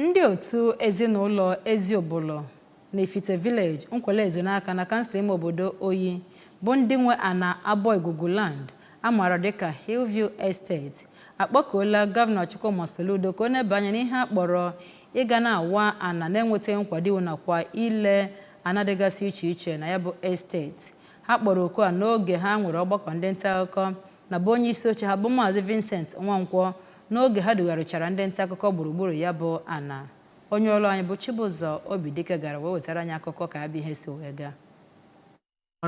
Ndị otu ezinụlọ Eziubulu n'Ifite Village, Nkwelle Ezunaka na kansụl ime obodo Oyi bụ ndị nwe ana abọ igugu land amara dịka Hillview Estate akpọkuola Gọvanọ Chukwuma Soludo ka ọ na-ebanye n'ihe akpọrọ ịga na-awa ana na-enweta nkwado iwu nakwa ile ana dịgasị iche iche na ya bụ estate. Ha kpọrọ oku a n'oge ha nwere ọgbakọ ndị nta akụkọ na bụ onye isi oche ha bụ Maazị Vincent Nwankwọ n'oge ha dugharịchara ndị nta akụkọ gburugburu ya bụ ana. Onye ọrụ anyị bụ Chibụzọ Obidike gara wee wetara anyị akụkọ ka ya bụ ihe si wee gaa.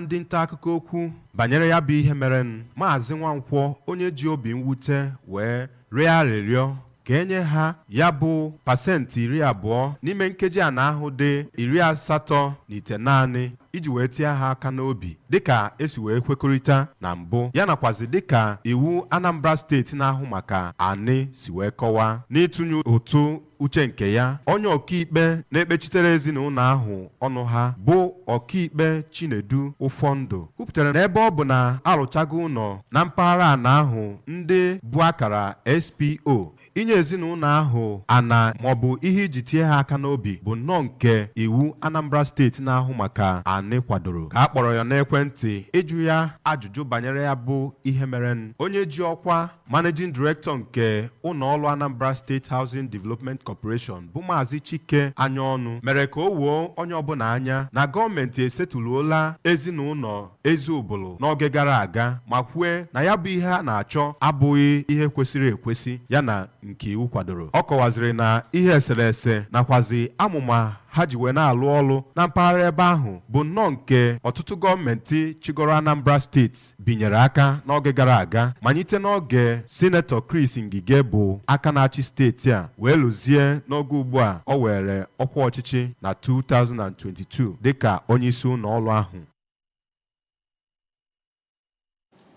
Ndị nta akụkọ okwu banyere ya bụ ihe mere Maazị Nwankwọ onye ji obi mwute wee rịọ arịrịọ ka enye ha ya bụ pasentị 20 n'ime nkeji ana ahụ dị 89 naanị iji wee tie ha aka n'obi dịka esi wee kwekọrịta na mbụ ya nakwazi dịka iwu Anambra steeti na-ahụ maka anị si wee kọwaa n'ịtụnye ụtụ uche nke ya. Onye ọkaikpe na-ekpechitere ezinụlọ ahụ ọnụ ha bụ ọkaikpe Chinedu Ụfọndụ kwupụtara na ebe ọ bụ na arụchago ụlọ na mpaghara ana ahụ ndị bụ akara SPO, inye ezinụlọ ahụ ana maọbụ ihe iji tie ha aka n'obi bụ nnọọ nke iwu Anambra steeti na-ahụ maka anị kwadoro. Ka a kpọrọ ya n'ekwentị ịjụ ya ajụjụ banyere ya bụ ihe mere, onye ji ọkwa Managing Director nke ụlọọrụ Anambra State Housing Development Corporation bụ Maazị Chike Anyaọnụ mere ka o wuo onye ọbụla anya na gọọmenti esetụluola ezinụlọ Eziubulu n'oge gara aga ma kwue na ya bụ ihe a na-achọ abụghị ihe kwesịrị ekwesị ya na nke iwu kwadoro. Ọ kọwaziri na ihe eserese nakwazi amụma ha ji wee na-alụ ọrụ na mpaghara ebe ahụ bụ nnọọ nke ọtụtụ gọọmenti chịgọrọ Anambra steeti binyere aka n'oge gara aga manyite n'oge Sinetọ Chris Ngige bụ aka na-achị steeti a wee lụzie n'oge ugbu a ọ were ọkwa ọchịchị na 2022 dịka onye isi ụlọ ọrụ ahụ.